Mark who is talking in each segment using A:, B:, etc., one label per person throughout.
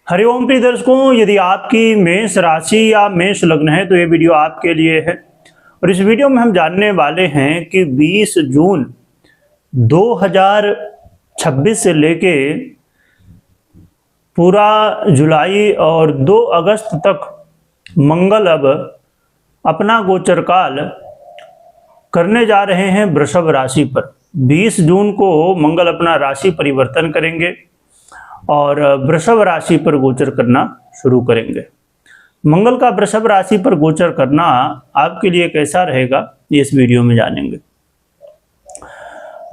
A: हरिओम प्रिय दर्शकों, यदि आपकी मेष राशि या मेष लग्न है तो ये वीडियो आपके लिए है। और इस वीडियो में हम जानने वाले हैं कि 20 जून 2026 से लेके पूरा जुलाई और 2 अगस्त तक मंगल अब अपना गोचर काल करने जा रहे हैं वृषभ राशि पर। 20 जून को मंगल अपना राशि परिवर्तन करेंगे और वृषभ राशि पर गोचर करना शुरू करेंगे। मंगल का वृषभ राशि पर गोचर करना आपके लिए कैसा रहेगा, ये इस वीडियो में जानेंगे।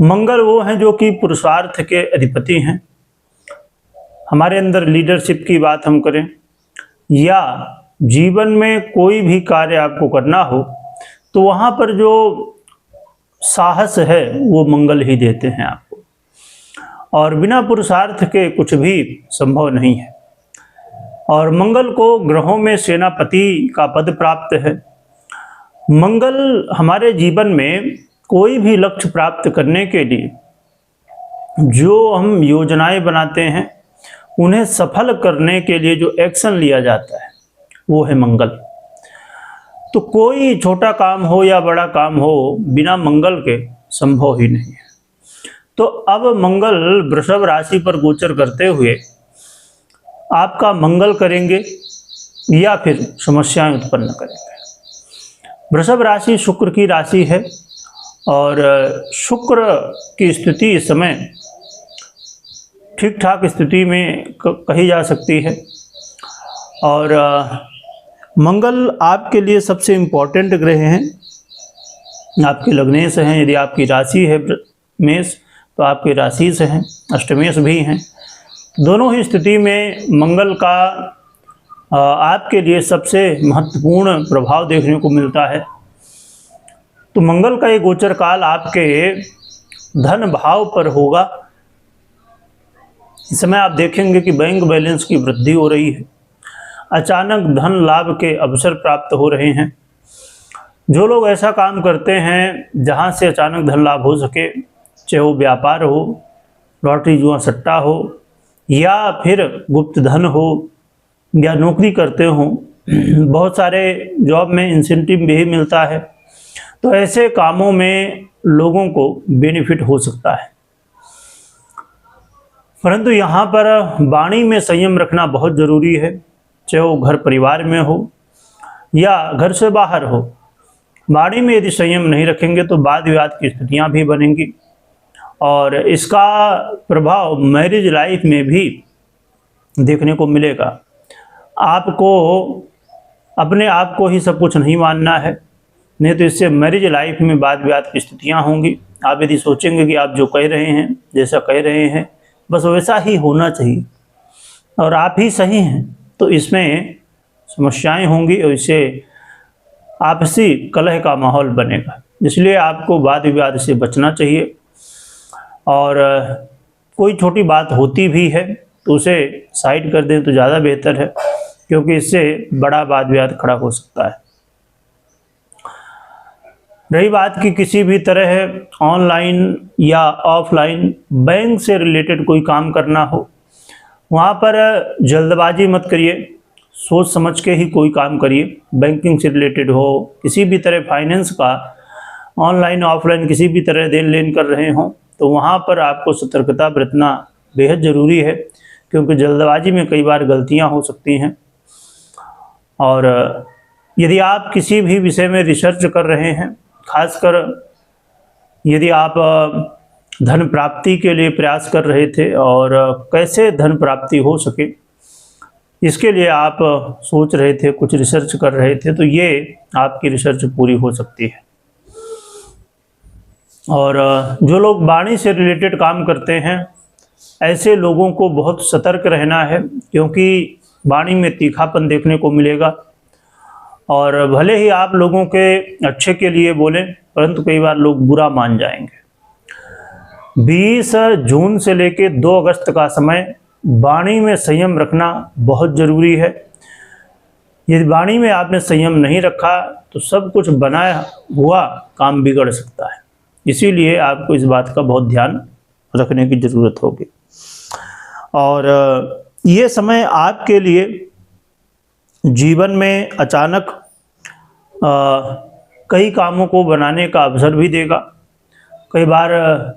A: मंगल वो हैं जो कि पुरुषार्थ के अधिपति हैं। हमारे अंदर लीडरशिप की बात हम करें या जीवन में कोई भी कार्य आपको करना हो तो वहाँ पर जो साहस है वो मंगल ही देते हैं आपको, और बिना पुरुषार्थ के कुछ भी संभव नहीं है। और मंगल को ग्रहों में सेनापति का पद प्राप्त है। मंगल हमारे जीवन में कोई भी लक्ष्य प्राप्त करने के लिए जो हम योजनाएं बनाते हैं उन्हें सफल करने के लिए जो एक्शन लिया जाता है वो है मंगल। तो कोई छोटा काम हो या बड़ा काम हो बिना मंगल के संभव ही नहीं है। तो अब मंगल वृषभ राशि पर गोचर करते हुए आपका मंगल करेंगे या फिर समस्याएं उत्पन्न करेंगे। वृषभ राशि शुक्र की राशि है और शुक्र की स्थिति इस समय ठीक ठाक स्थिति में कही जा सकती है। और मंगल आपके लिए सबसे इम्पोर्टेंट ग्रह हैं। आपके लग्नेश हैं, यदि आपकी राशि है मेष तो आपकी राशि से हैं, अष्टमेश भी हैं। दोनों ही स्थिति में मंगल का आपके लिए सबसे महत्वपूर्ण प्रभाव देखने को मिलता है। तो मंगल का ये गोचर काल आपके धन भाव पर होगा। इस समय आप देखेंगे कि बैंक बैलेंस की वृद्धि हो रही है, अचानक धन लाभ के अवसर प्राप्त हो रहे हैं। जो लोग ऐसा काम करते हैं जहां से अचानक धन लाभ हो सके, चाहे वो व्यापार हो, लॉटरी जुआ सट्टा हो या फिर गुप्त धन हो या नौकरी करते हो, बहुत सारे जॉब में इंसेंटिव भी मिलता है, तो ऐसे कामों में लोगों को बेनिफिट हो सकता है। परंतु यहाँ पर वाणी में संयम रखना बहुत ज़रूरी है, चाहे वो घर परिवार में हो या घर से बाहर हो। वाणी में यदि संयम नहीं रखेंगे तो वाद विवाद की स्थितियाँ भी बनेंगी और इसका प्रभाव मैरिज लाइफ में भी देखने को मिलेगा। आपको अपने आप को ही सब कुछ नहीं मानना है, नहीं तो इससे मैरिज लाइफ में वाद विवाद की स्थितियाँ होंगी। आप यदि सोचेंगे कि आप जो कह रहे हैं, जैसा कह रहे हैं बस वैसा ही होना चाहिए और आप ही सही हैं, तो इसमें समस्याएं होंगी और इससे आपसी कलह का माहौल बनेगा। इसलिए आपको वाद विवाद से बचना चाहिए और कोई छोटी बात होती भी है तो उसे साइड कर दें तो ज़्यादा बेहतर है, क्योंकि इससे बड़ा वाद विवाद खड़ा हो सकता है। रही बात कि किसी भी तरह ऑनलाइन या ऑफलाइन बैंक से रिलेटेड कोई काम करना हो, वहाँ पर जल्दबाजी मत करिए, सोच समझ के ही कोई काम करिए। बैंकिंग से रिलेटेड हो, किसी भी तरह फाइनेंस का ऑनलाइन ऑफलाइन किसी भी तरह देन लेन कर रहे हों तो वहाँ पर आपको सतर्कता बरतना बेहद ज़रूरी है, क्योंकि जल्दबाजी में कई बार गलतियाँ हो सकती हैं। और यदि आप किसी भी विषय में रिसर्च कर रहे हैं, खासकर यदि आप धन प्राप्ति के लिए प्रयास कर रहे थे और कैसे धन प्राप्ति हो सके इसके लिए आप सोच रहे थे, कुछ रिसर्च कर रहे थे, तो ये आपकी रिसर्च पूरी हो सकती है। और जो लोग वाणी से रिलेटेड काम करते हैं ऐसे लोगों को बहुत सतर्क रहना है, क्योंकि वाणी में तीखापन देखने को मिलेगा। और भले ही आप लोगों के अच्छे के लिए बोलें, परंतु कई बार लोग बुरा मान जाएंगे। 20 जून से लेकर 2 अगस्त का समय वाणी में संयम रखना बहुत ज़रूरी है। यदि वाणी में आपने संयम नहीं रखा तो सब कुछ बनाया हुआ काम बिगड़ सकता है। इसीलिए आपको इस बात का बहुत ध्यान रखने की ज़रूरत होगी। और ये समय आपके लिए जीवन में अचानक कई कामों को बनाने का अवसर भी देगा। कई बार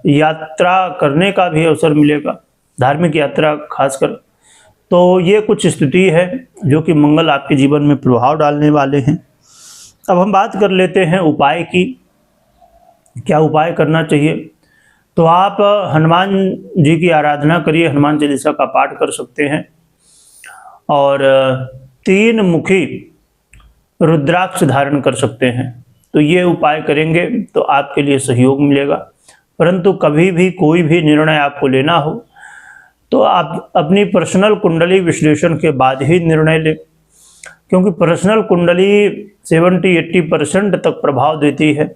A: यात्रा करने का भी अवसर मिलेगा, धार्मिक यात्रा खासकर। तो ये कुछ स्थिति है जो कि मंगल आपके जीवन में प्रभाव डालने वाले हैं। अब हम बात कर लेते हैं उपाय की, क्या उपाय करना चाहिए। तो आप हनुमान जी की आराधना करिए, हनुमान चालीसा का पाठ कर सकते हैं और 3 मुखी रुद्राक्ष धारण कर सकते हैं। तो ये उपाय करेंगे तो आपके लिए सहयोग मिलेगा। परंतु कभी भी कोई भी निर्णय आपको लेना हो तो आप अपनी पर्सनल कुंडली विश्लेषण के बाद ही निर्णय लें, क्योंकि पर्सनल कुंडली 70-80% तक प्रभाव देती है,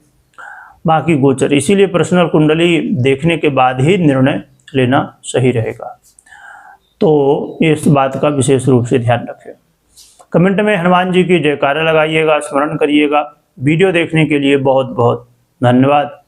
A: बाकी गोचर। इसीलिए पर्सनल कुंडली देखने के बाद ही निर्णय लेना सही रहेगा। तो इस बात का विशेष रूप से ध्यान रखें। कमेंट में हनुमान जी की जयकारा लगाइएगा, स्मरण करिएगा। वीडियो देखने के लिए बहुत बहुत धन्यवाद।